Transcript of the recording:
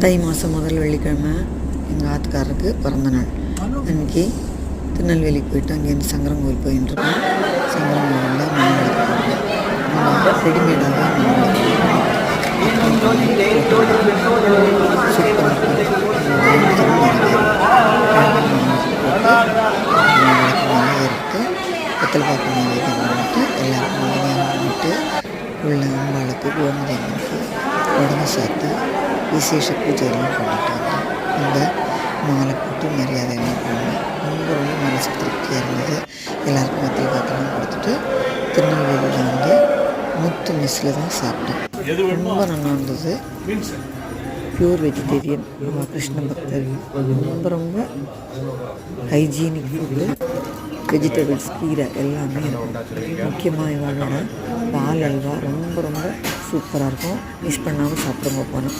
தை மாதம் முதல் வெள்ளிக்கிழமை எங்கள் ஆத்துக்காரருக்கு பிறந்த நாள். அன்றைக்கி திருநெல்வேலிக்கு போயிட்டு அங்கேருந்து சங்கரன் கோயில் போயின்ட்டுருக்கோம். சங்கரன் கோயிலில் மண் ரெடிமேடாக ஏறிட்டு வெத்தலை பாக்கு நைவேத்தியம் பண்ணிட்டு எல்லாருக்கும் மலையாளம் பண்ணிட்டு உள்ள அம்பாளுக்கு கோமதியம்மனுக்கு உடம்பு சேர்த்து விசேஷ பூஜையெல்லாம் பண்ணிட்டு வந்தோம். அங்கே மாலை போட்டு மரியாதையெல்லாம் பண்ணோம். ரொம்ப மனசு திருப்தியாக இருந்தது. எல்லாருக்கும் வெத்தலை பாக்கெல்லாம் கொடுத்துட்டு திருநெல்வேலியில் வந்து முத்து மெஸ்ஸில் தான் சாப்பிட்டோம். ரொம்ப நல்லா இருந்தது. பியூர் வெஜிடேரியன், கிருஷ்ண பக்தர், ரொம்ப ஹைஜீனிக் ஃபுட்டு, வெஜிடபிள்ஸ், கீரை எல்லாமே இருக்கும். முக்கியமாக இவளோட பால் அல்வா ரொம்ப சூப்பராக இருக்கும். மிஸ் பண்ணாமல் சாப்பிடுங்க போனோம்.